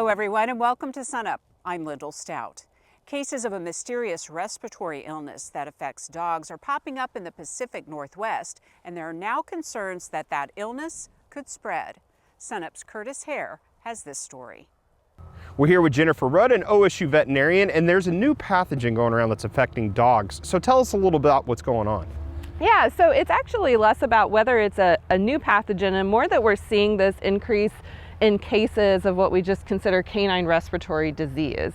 Hello everyone and welcome to SUNUP. I'm Lyndall Stout. Cases of a mysterious respiratory illness that affects dogs are popping up in the Pacific Northwest, and there are now concerns that that illness could spread. SUNUP's Curtis Hare has this story. We're here with Jennifer Rudd, an OSU veterinarian, and there's a new pathogen going around that's affecting dogs. So tell us a little about what's going on. Yeah, so it's actually less about whether it's a new pathogen and more that we're seeing this increase in cases of what we just consider canine respiratory disease.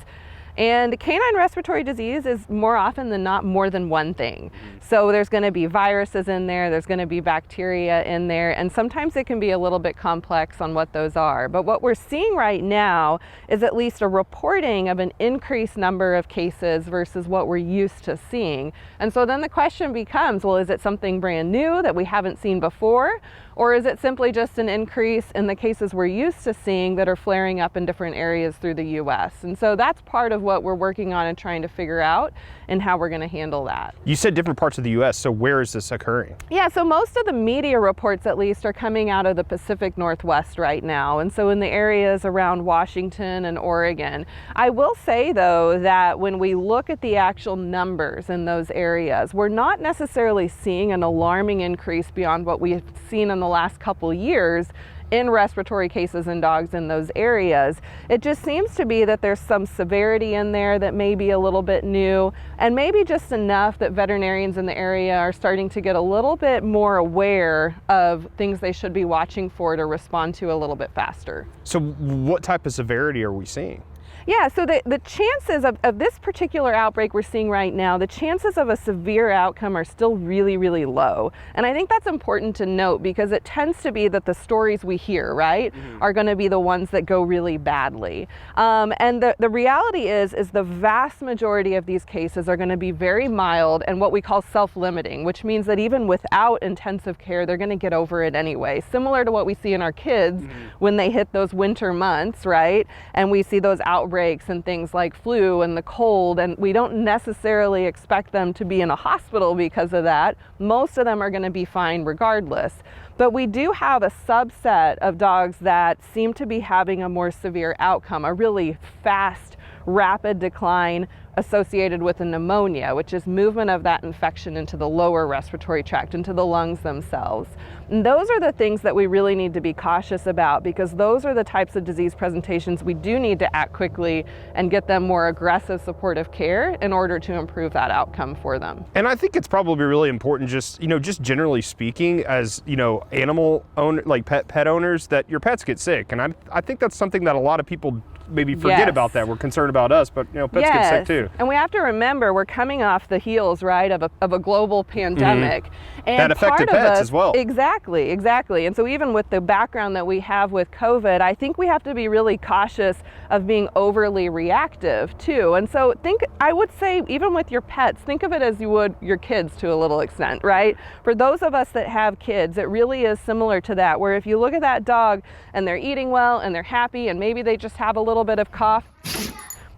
And canine respiratory disease is more often than not more than one thing. So there's going to be viruses in there, there's going to be bacteria in there, and sometimes it can be a little bit complex on what those are. But what we're seeing right now is at least a reporting of an increased number of cases versus what we're used to seeing. And so then the question becomes, well, is it something brand new that we haven't seen before? Or is it simply just an increase in the cases we're used to seeing that are flaring up in different areas through the U.S.? And so that's part of what we're working on and trying to figure out and how we're going to handle that. You said different parts of the U.S., so where is this occurring? Yeah, so most of the media reports at least are coming out of the Pacific Northwest right now. And so in the areas around Washington and Oregon. I will say though that when we look at the actual numbers in those areas, we're not necessarily seeing an alarming increase beyond what we've seen in the last couple years in respiratory cases in dogs in those areas. It just seems to be that there's some severity in there that may be a little bit new, and maybe just enough that veterinarians in the area are starting to get a little bit more aware of things they should be watching for to respond to a little bit faster. So what type of severity are we seeing? Yeah, so the chances of this particular outbreak we're seeing right now, the chances of a severe outcome are still really, really low. And I think that's important to note because it tends to be that the stories we hear, right, are going to be the ones that go really badly. And the reality is the vast majority of these cases are going to be very mild and what we call self-limiting, which means that even without intensive care, they're going to get over it anyway. Similar to what we see in our kids when they hit those winter months, right? And we see those outbreaks and things like flu and the cold, and we don't necessarily expect them to be in a hospital because of that. Most of them are going to be fine regardless. But we do have a subset of dogs that seem to be having a more severe outcome, a really fast, rapid decline associated with a pneumonia, which is movement of that infection into the lower respiratory tract, into the lungs themselves. And those are the things that we really need to be cautious about because those are the types of disease presentations we do need to act quickly and get them more aggressive supportive care in order to improve that outcome for them. And I think it's probably really important just generally speaking as, animal owner, like pet owners, that your pets get sick. And I think that's something that a lot of people maybe forget about that. We're concerned about us, but pets get sick too. And we have to remember we're coming off the heels, right, of a global pandemic. And that affected pets as well. Exactly. And so even with the background that we have with COVID, I think we have to be really cautious of being overly reactive too. And so I would say even with your pets, think of it as you would your kids to a little extent, right? For those of us that have kids, it really is similar to that, where if you look at that dog and they're eating well and they're happy and maybe they just have a little bit of cough,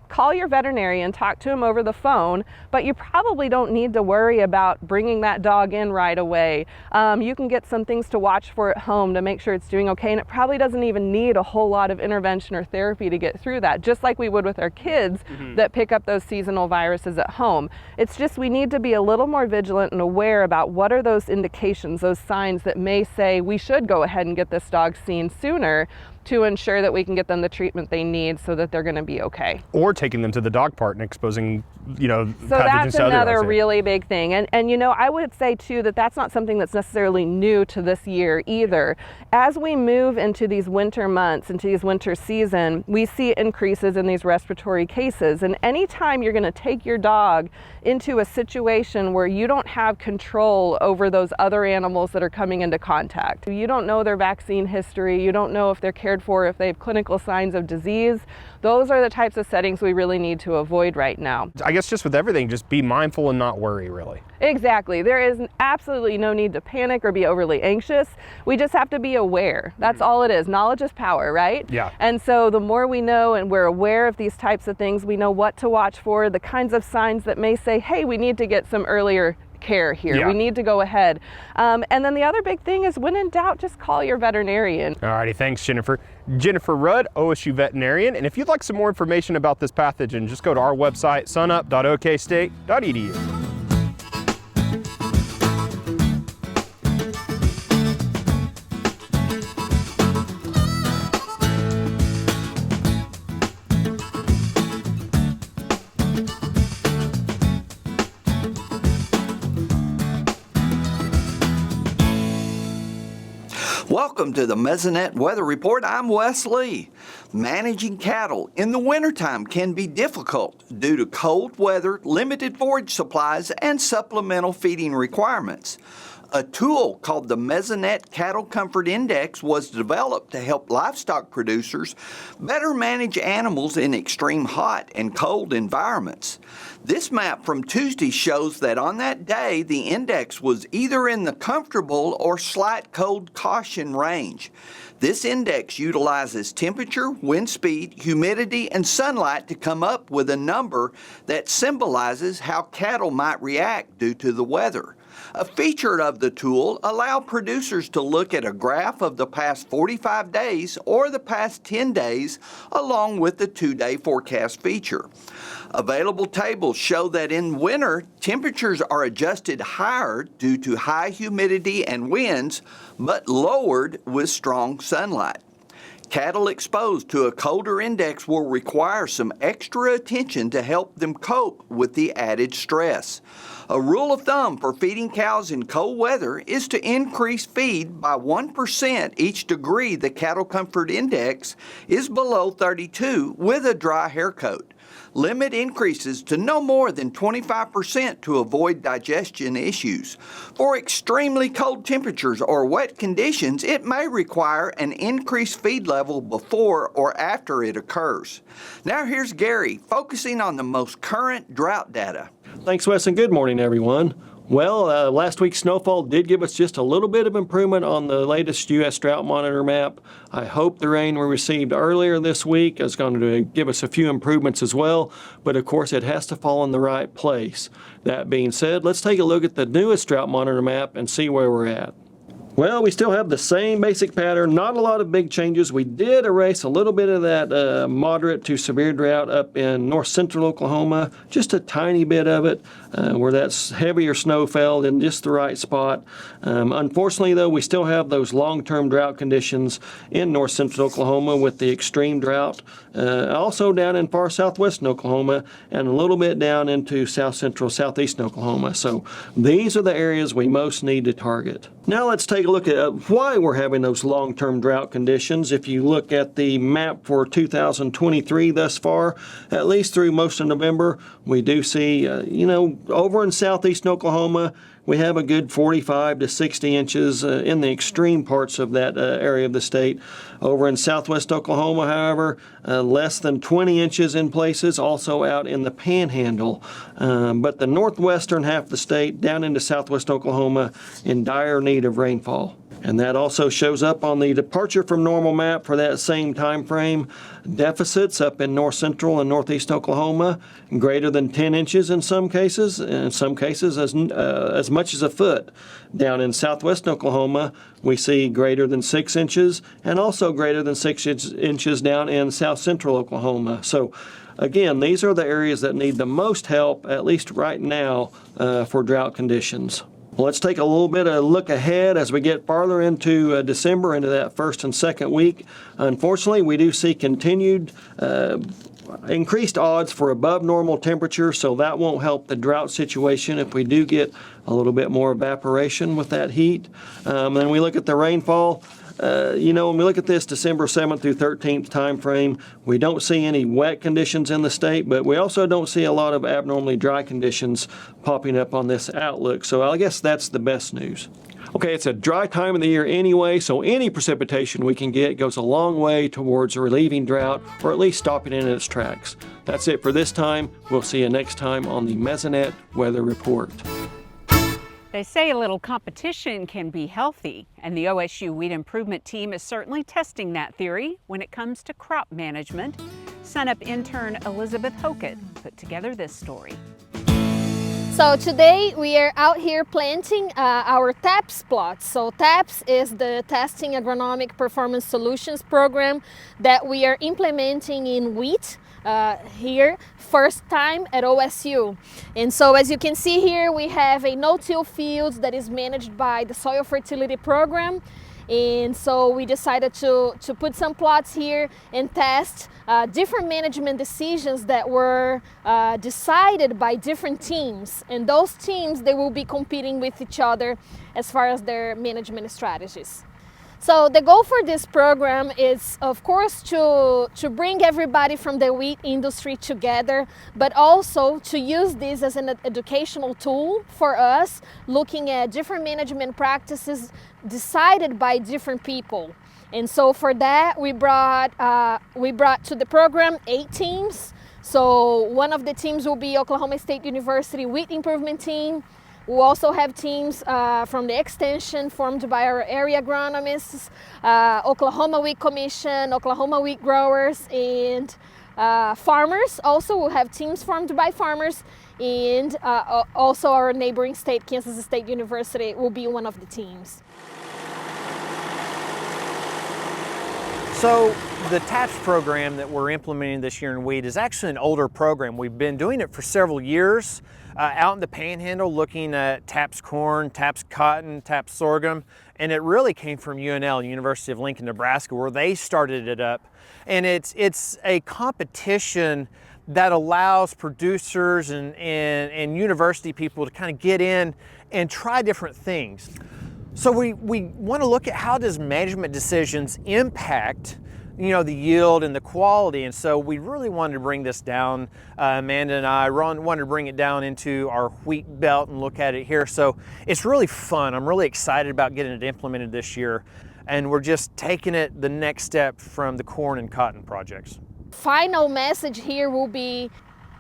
call your veterinarian, talk to him over the phone, but you probably don't need to worry about bringing that dog in right away. You can get some things to watch for at home to make sure it's doing okay, and it probably doesn't even need a whole lot of intervention or therapy to get through that, just like we would with our kids that pick up those seasonal viruses at home. It's just we need to be a little more vigilant and aware about what are those indications, those signs that may say we should go ahead and get this dog seen sooner to ensure that we can get them the treatment they need so that they're going to be okay. Or taking them to the dog park and exposing, so pathogens that's to another other really big thing. And I would say too that that's not something that's necessarily new to this year either. As we move into these winter months, into these winter season, we see increases in these respiratory cases. And anytime you're going to take your dog into a situation where you don't have control over those other animals that are coming into contact, you don't know their vaccine history, you don't know if they're cared for, if they have clinical signs of disease, those are the types of settings we really need to avoid right now. I guess just with everything, just be mindful and not worry, really. Exactly. There is absolutely no need to panic or be overly anxious. We just have to be aware. That's all it is. Knowledge is power, right? Yeah. And so the more we know and we're aware of these types of things, we know what to watch for, the kinds of signs that may say, hey, we need to get some earlier care here. Yeah. We need to go ahead. And then the other big thing is, when in doubt, just call your veterinarian. Alrighty, thanks, Jennifer. Jennifer Rudd, OSU veterinarian. And if you'd like some more information about this pathogen, just go to our website, sunup.okstate.edu. Welcome to the Mesonet Weather Report. I'm Wes Lee. Managing cattle in the wintertime can be difficult due to cold weather, limited forage supplies, and supplemental feeding requirements. A tool called the Mesonet Cattle Comfort Index was developed to help livestock producers better manage animals in extreme hot and cold environments. This map from Tuesday shows that on that day, the index was either in the comfortable or slight cold caution range. This index utilizes temperature, wind speed, humidity, and sunlight to come up with a number that symbolizes how cattle might react due to the weather. A feature of the tool allows producers to look at a graph of the past 45 days or the past 10 days along with the 2-day forecast feature. Available tables show that in winter, temperatures are adjusted higher due to high humidity and winds, but lowered with strong sunlight. Cattle exposed to a colder index will require some extra attention to help them cope with the added stress. A rule of thumb for feeding cows in cold weather is to increase feed by 1% each degree the Cattle Comfort Index is below 32 with a dry hair coat. Limit increases to no more than 25% to avoid digestion issues. For extremely cold temperatures or wet conditions, it may require an increased feed level before or after it occurs. Now here's Gary, focusing on the most current drought data. Thanks, Wes, and good morning, everyone. Well, last week's snowfall did give us just a little bit of improvement on the latest U.S. Drought Monitor map. I hope the rain we received earlier this week is going to give us a few improvements as well, but of course it has to fall in the right place. That being said, let's take a look at the newest Drought Monitor map and see where we're at. Well, we still have the same basic pattern, not a lot of big changes. We did erase a little bit of that moderate to severe drought up in north central Oklahoma, just a tiny bit of it, where that heavier snow fell in just the right spot. Unfortunately, though, we still have those long-term drought conditions in north central Oklahoma with the extreme drought, also down in far southwestern Oklahoma, and a little bit down into south central, southeastern Oklahoma. So these are the areas we most need to target. Now let's take a look at why we're having those long-term drought conditions. If you look at the map for 2023 thus far, at least through most of November, we do see, over in southeastern Oklahoma, we have a good 45 to 60 inches in the extreme parts of that area of the state. Over in southwest Oklahoma, however, less than 20 inches in places, also out in the panhandle. But the northwestern half of the state, down into southwest Oklahoma, in dire need of rainfall. And that also shows up on the departure from normal map for that same time frame. Deficits up in north central and northeast Oklahoma, greater than 10 inches in some cases as much as a foot. Down in southwest Oklahoma, we see greater than 6 inches, and also greater than 6 inches down in south central Oklahoma. So again, these are the areas that need the most help, at least right now, for drought conditions. Well, let's take a little bit of a look ahead as we get farther into December, into that first and second week. Unfortunately, we do see continued increased odds for above normal temperature, so that won't help the drought situation if we do get a little bit more evaporation with that heat. Then we look at the rainfall. When we look at this December 7th through 13th time frame, we don't see any wet conditions in the state, but we also don't see a lot of abnormally dry conditions popping up on this outlook. So I guess that's the best news. Okay, it's a dry time of the year anyway, so any precipitation we can get goes a long way towards relieving drought, or at least stopping it in its tracks. That's it for this time. We'll see you next time on the Mesonet Weather Report. They say a little competition can be healthy, and the OSU Wheat Improvement Team is certainly testing that theory when it comes to crop management. SUNUP intern Elizabeth Hokett put together this story. So today we are out here planting our TAPS plots. So TAPS is the Testing Agronomic Performance Solutions program that we are implementing in wheat here first time at OSU. And so as you can see here, we have a no-till field that is managed by the Soil Fertility Program. And so we decided to put some plots here and test different management decisions that were decided by different teams. And those teams, they will be competing with each other as far as their management strategies. So the goal for this program is, of course, to bring everybody from the wheat industry together, but also to use this as an educational tool for us, looking at different management practices decided by different people. And so for that, we brought to the program 8 teams. So one of the teams will be Oklahoma State University Wheat Improvement Team. We'll also have teams from the extension formed by our area agronomists, Oklahoma Wheat Commission, Oklahoma Wheat Growers, and farmers. Also, we'll have teams formed by farmers, and also our neighboring state, Kansas State University, will be one of the teams. So the TAPS program that we're implementing this year in wheat is actually an older program. We've been doing it for several years out in the Panhandle, looking at TAPS corn, TAPS cotton, TAPS sorghum, and it really came from UNL, University of Lincoln, Nebraska, where they started it up. And it's a competition that allows producers and university people to kind of get in and try different things. So we want to look at how does management decisions impact, you know, the yield and the quality. And so we really wanted to bring this down, Amanda and I wanted to bring it down into our wheat belt and look at it here. So it's really fun. I'm really excited about getting it implemented this year. And we're just taking it the next step from the corn and cotton projects. Final message here will be,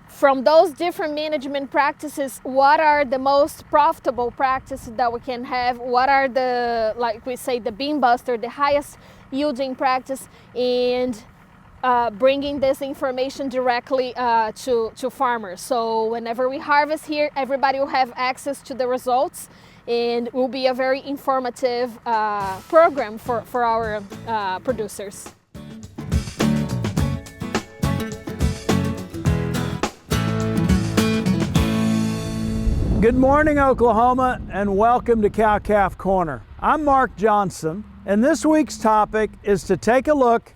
from those different management practices, what are the most profitable practices that we can have? What are the, like we say, the bean buster, the highest yielding practice, and bringing this information directly to farmers. So whenever we harvest here, everybody will have access to the results, and it will be a very informative program for our producers. Good morning, Oklahoma, and welcome to Cow-Calf Corner. I'm Mark Johnson, and this week's topic is to take a look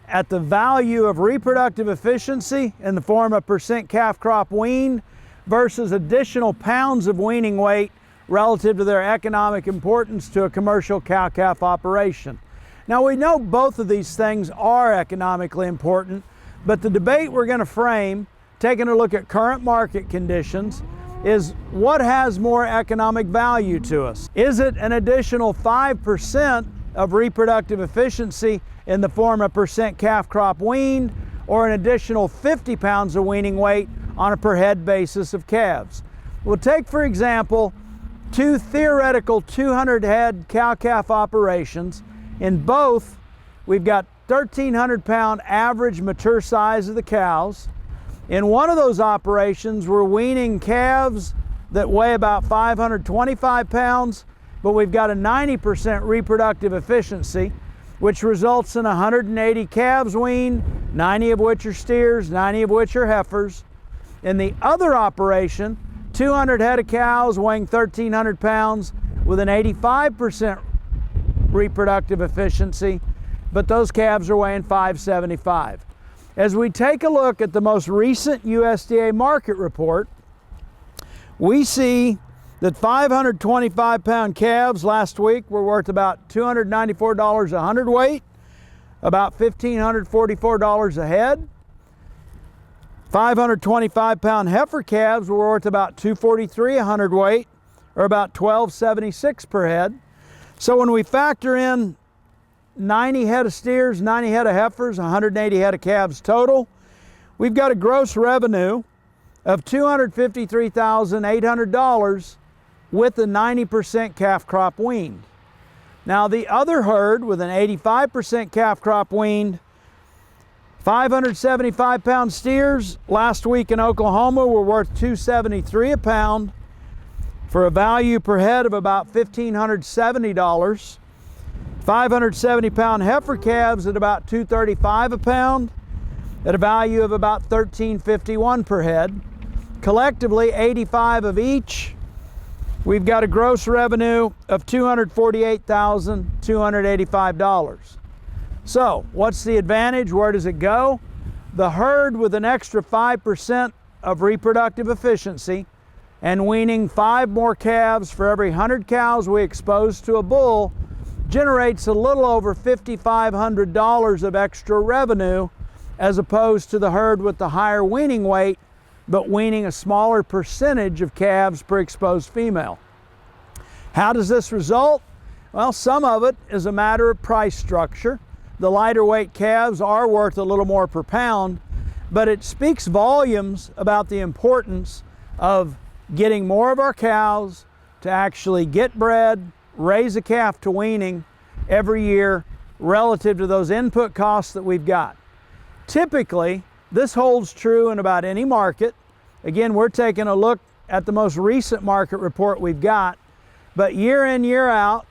at the value of reproductive efficiency in the form of percent calf crop weaned versus additional pounds of weaning weight relative to their economic importance to a commercial cow-calf operation. Now, we know both of these things are economically important, but the debate we're going to frame, taking a look at current market conditions, is what has more economic value to us? Is it an additional 5% of reproductive efficiency in the form of percent calf crop weaned, or an additional 50 pounds of weaning weight on a per head basis of calves? We'll take, for example, 2 theoretical 200 head cow-calf operations. In both, we've got 1,300 pound average mature size of the cows. In one of those operations, we're weaning calves that weigh about 525 pounds, but we've got a 90% reproductive efficiency, which results in 180 calves weaned, 90 of which are steers, 90 of which are heifers. In the other operation, 200 head of cows weighing 1,300 pounds with an 85% reproductive efficiency, but those calves are weighing 575. As we take a look at the most recent USDA market report, we see that 525 pound calves last week were worth about $294 a hundredweight, about $1,544 a head. 525 pound heifer calves were worth about $243 a hundredweight, or about $1,276 per head. So when we factor in 90 head of steers, 90 head of heifers, 180 head of calves total, we've got a gross revenue of $253,800 with a 90% calf crop weaned. Now the other herd with an 85% calf crop weaned, 575 pound steers last week in Oklahoma were worth $273 a pound, for a value per head of about $1,570. 570-pound heifer calves at about $235 a pound at a value of about $13.51 per head. Collectively, 85 of each. We've got a gross revenue of $248,285. So, what's the advantage? Where does it go? The herd with an extra 5% of reproductive efficiency and weaning 5 more calves for every 100 cows we expose to a bull generates a little over $5,500 of extra revenue, as opposed to the herd with the higher weaning weight but weaning a smaller percentage of calves per exposed female. How does this result? Well, some of it is a matter of price structure. The lighter weight calves are worth a little more per pound, but it speaks volumes about the importance of getting more of our cows to actually get bred, raise a calf to weaning every year relative to those input costs that we've got. Typically, this holds true in about any market. Again, we're taking a look at the most recent market report we've got, but year in, year out,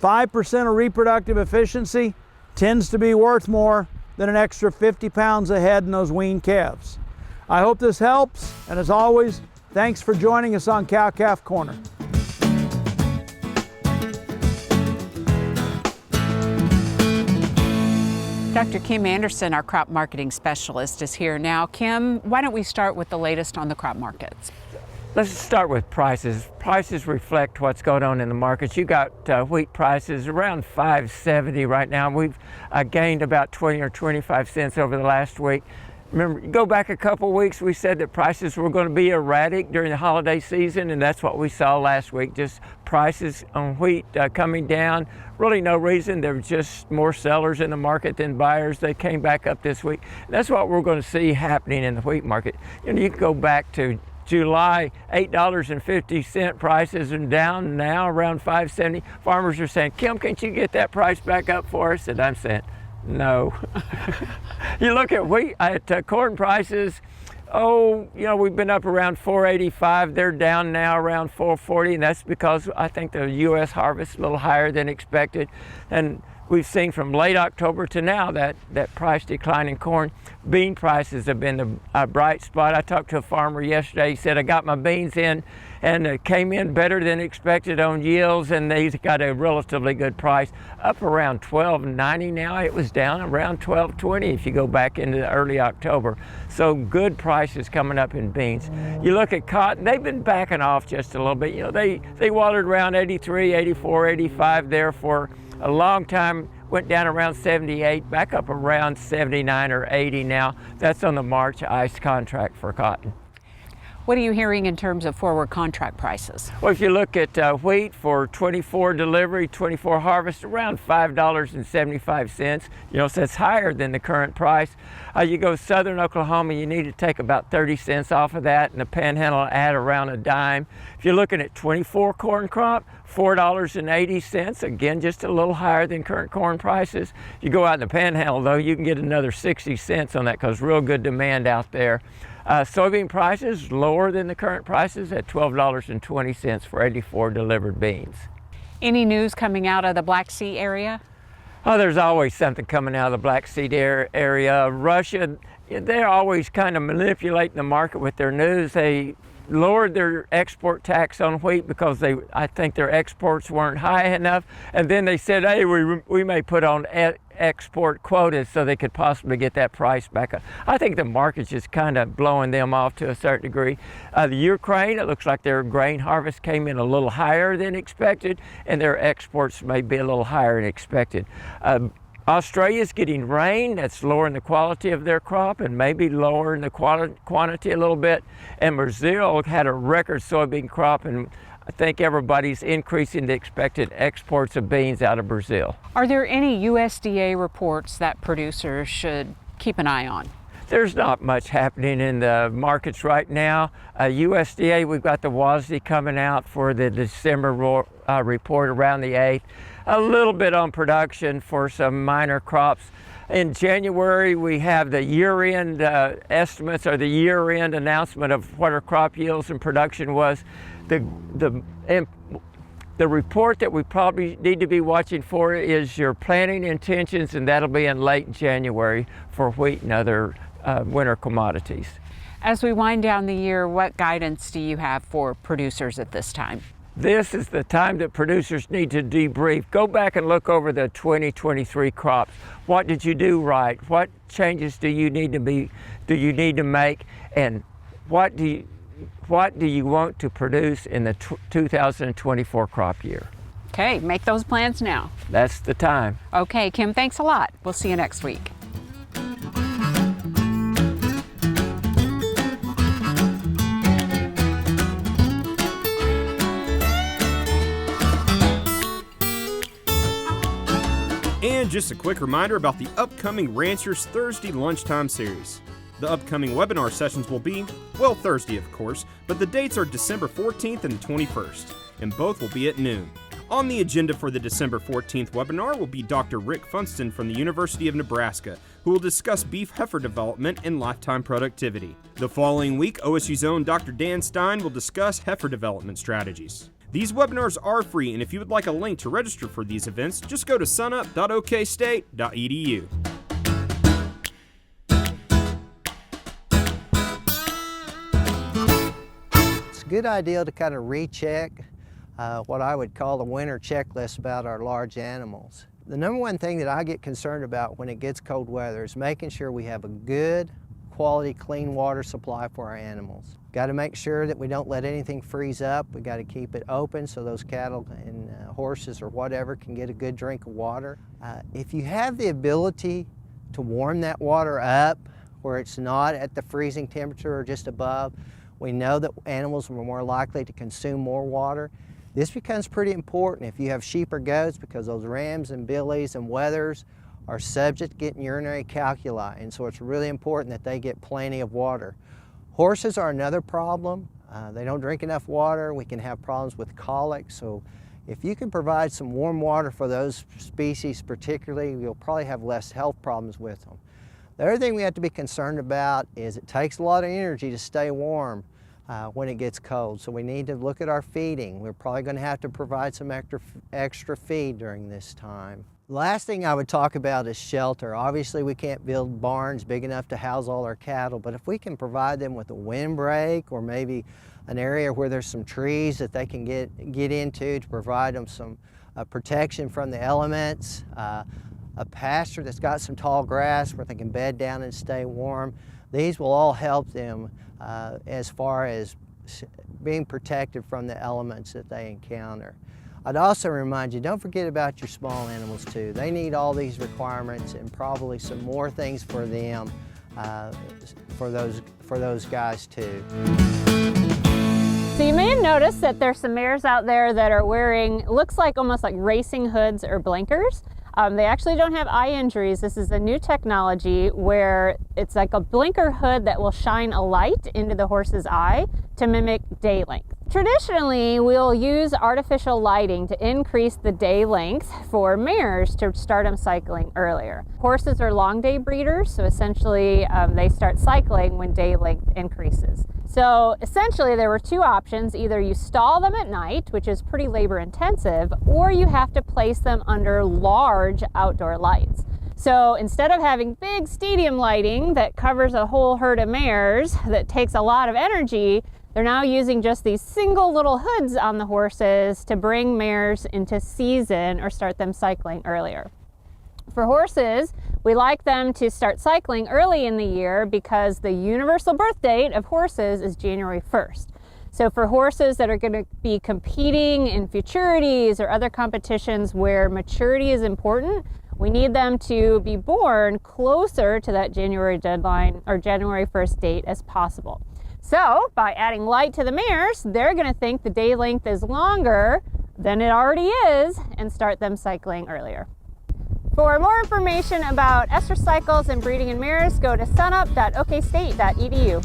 5% of reproductive efficiency tends to be worth more than an extra 50 pounds a head in those weaned calves. I hope this helps, and as always, thanks for joining us on Cow Calf Corner. Dr. Kim Anderson, our crop marketing specialist, is here now. Kim, why don't we start with the latest on the crop markets? Let's start with prices. Prices reflect what's going on in the markets. You got wheat prices around $5.70 right now. We've gained about 20 or 25 cents over the last week. Remember, go back a couple weeks, we said that prices were going to be erratic during the holiday season, and that's what we saw last week. Just prices on wheat coming down. Really no reason. There were just more sellers in the market than buyers. They came back up this week. That's what we're going to see happening in the wheat market. You know, you can go back to July, $8.50 prices are down now around $5.70. Farmers are saying, Kim, can't you get that price back up for us? And I'm saying, no. You look at wheat, at corn prices, we've been up around $4.85. They're down now around $4.40, and that's because I think the U.S. harvest is a little higher than expected. And we've seen from late October to now that price decline in corn. Bean prices have been a bright spot. I talked to a farmer yesterday. He said, I got my beans in and came in better than expected on yields, and he's got a relatively good price, up around $12.90 now. It was down around $12.20 if you go back into early October. So good prices coming up in beans. You look at cotton, they've been backing off just a little bit. You know, they watered around 83, 84, 85 there for a long time, went down around 78, back up around 79 or 80 now. That's on the March ICE contract for cotton. What are you hearing in terms of forward contract prices? Well, if you look at wheat for 24 delivery, 24 harvest, around $5.75. You know, so it's higher than the current price. You go southern Oklahoma, you need to take about 30 cents off of that, and the Panhandle add around a dime. If you're looking at 24 corn crop, $4.80, again, just a little higher than current corn prices. You go out in the Panhandle, though, you can get another 60 cents on that because real good demand out there. Soybean prices lower than the current prices at $12.20 for 84 delivered beans. Any news coming out of the Black Sea area? Oh, there's always something coming out of the Black Sea area. Russia, they're always kind of manipulating the market with their news. They lowered their export tax on wheat because I think their exports weren't high enough. And then they said, hey, we may put on export quotas so they could possibly get that price back up. I think the market's just kind of blowing them off to a certain degree. The Ukraine, it looks like their grain harvest came in a little higher than expected, and their exports may be a little higher than expected. Australia's getting rain, that's lowering the quality of their crop and maybe lowering the quantity a little bit. And Brazil had a record soybean crop, and I think everybody's increasing the expected exports of beans out of Brazil. Are there any USDA reports that producers should keep an eye on? There's not much happening in the markets right now. USDA, we've got the WASDE coming out for the December report around the 8th. A little bit on production for some minor crops. In January, we have the year-end estimates, or the year-end announcement of what our crop yields and production was. The report that we probably need to be watching for is your planting intentions, and that'll be in late January for wheat and other winter commodities. As we wind down the year, what guidance do you have for producers at this time? This is the time that producers need to debrief. Go back and look over the 2023 crops. What did you do right? What changes do you need to make? And what do you want to produce in the 2024 crop year? Okay, make those plans now. That's the time. Okay, Kim, thanks a lot. We'll see you next week. And just a quick reminder about the upcoming Ranchers Thursday Lunchtime Series. The upcoming webinar sessions will be, well, Thursday of course, but the dates are December 14th and 21st, and both will be at noon. On the agenda for the December 14th webinar will be Dr. Rick Funston from the University of Nebraska, who will discuss beef heifer development and lifetime productivity. The following week, OSU's own Dr. Dan Stein will discuss heifer development strategies. These webinars are free, and if you would like a link to register for these events, just go to sunup.okstate.edu. It's a good idea to kind of recheck what I would call the winter checklist about our large animals. The number one thing that I get concerned about when it gets cold weather is making sure we have a good quality clean water supply for our animals. Got to make sure that we don't let anything freeze up. We got to keep it open so those cattle and horses or whatever can get a good drink of water. If you have the ability to warm that water up where it's not at the freezing temperature or just above, we know that animals are more likely to consume more water. This becomes pretty important if you have sheep or goats, because those rams and billies and wethers are subject to getting urinary calculi, and so it's really important that they get plenty of water. Horses are another problem. They don't drink enough water. We can have problems with colic, so if you can provide some warm water for those species particularly, you'll probably have less health problems with them. The other thing we have to be concerned about is it takes a lot of energy to stay warm when it gets cold, so we need to look at our feeding. We're probably going to have to provide some extra feed during this time. The last thing I would talk about is shelter. Obviously we can't build barns big enough to house all our cattle, but if we can provide them with a windbreak or maybe an area where there's some trees that they can get into to provide them some protection from the elements, a pasture that's got some tall grass where they can bed down and stay warm, these will all help them as far as being protected from the elements that they encounter. I'd also remind you, don't forget about your small animals too. They need all these requirements and probably some more things for them, for those guys too. So you may have noticed that there's some mares out there that are wearing, looks like almost like racing hoods or blinkers. They actually don't have eye injuries. This is a new technology where it's like a blinker hood that will shine a light into the horse's eye to mimic day length. Traditionally, we'll use artificial lighting to increase the day length for mares to start them cycling earlier. Horses are long day breeders, so essentially they start cycling when day length increases. So essentially there were two options. Either you stall them at night, which is pretty labor intensive, or you have to place them under large outdoor lights. So instead of having big stadium lighting that covers a whole herd of mares that takes a lot of energy, they're now using just these single little hoods on the horses to bring mares into season or start them cycling earlier. For horses, we like them to start cycling early in the year because the universal birth date of horses is January 1st. So for horses that are going to be competing in futurities or other competitions where maturity is important, we need them to be born closer to that January deadline or January 1st date as possible. So by adding light to the mares, they're going to think the day length is longer than it already is and start them cycling earlier. For more information about estrus cycles and breeding in mares, go to sunup.okstate.edu.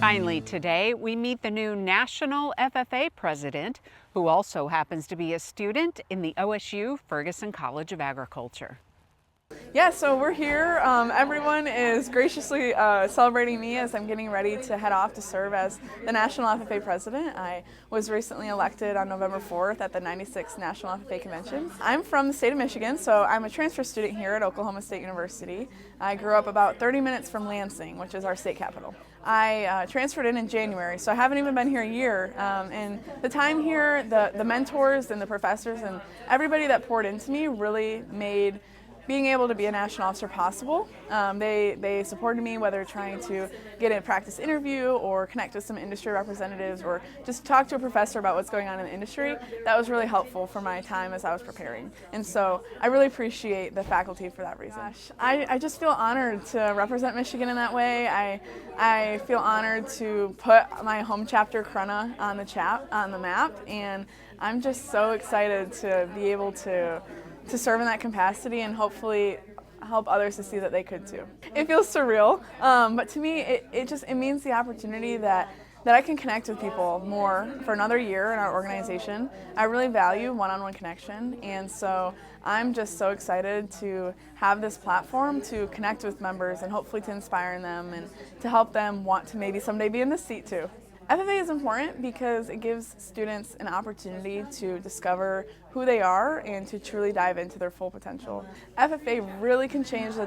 Finally, today, we meet the new National FFA President, who also happens to be a student in the OSU Ferguson College of Agriculture. Yeah, so we're here. Everyone is graciously celebrating me as I'm getting ready to head off to serve as the National FFA President. I was recently elected on November 4th at the 96th National FFA Convention. I'm from the state of Michigan, so I'm a transfer student here at Oklahoma State University. I grew up about 30 minutes from Lansing, which is our state capital. I transferred in January, so I haven't even been here a year. And the time here, the mentors and the professors and everybody that poured into me really made being able to be a national officer possible. They supported me, whether trying to get a practice interview or connect with some industry representatives or just talk to a professor about what's going on in the industry. That was really helpful for my time as I was preparing. And so I really appreciate the faculty for that reason. I just feel honored to represent Michigan in that way. I feel honored to put my home chapter, Corunna, on the map, and I'm just so excited to be able to serve in that capacity and hopefully help others to see that they could too. It feels surreal, but to me it means the opportunity that I can connect with people more for another year in our organization. I really value one-on-one connection, and so I'm just so excited to have this platform to connect with members and hopefully to inspire them and to help them want to maybe someday be in this seat too. FFA is important because it gives students an opportunity to discover who they are and to truly dive into their full potential. FFA really can change the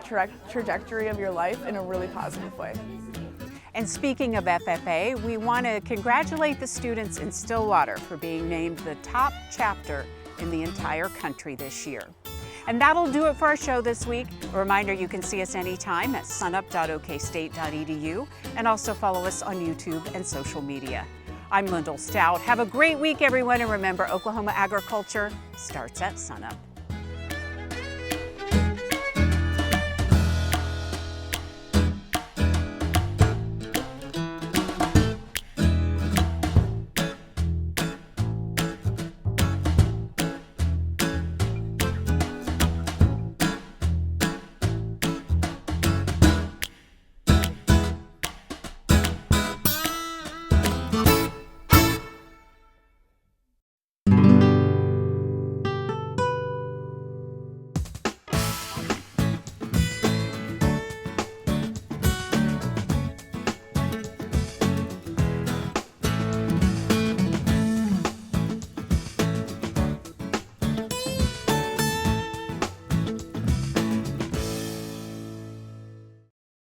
trajectory of your life in a really positive way. And speaking of FFA, we want to congratulate the students in Stillwater for being named the top chapter in the entire country this year. And that'll do it for our show this week. A reminder, you can see us anytime at sunup.okstate.edu and also follow us on YouTube and social media. I'm Lyndall Stout. Have a great week, everyone, and remember, Oklahoma agriculture starts at sunup.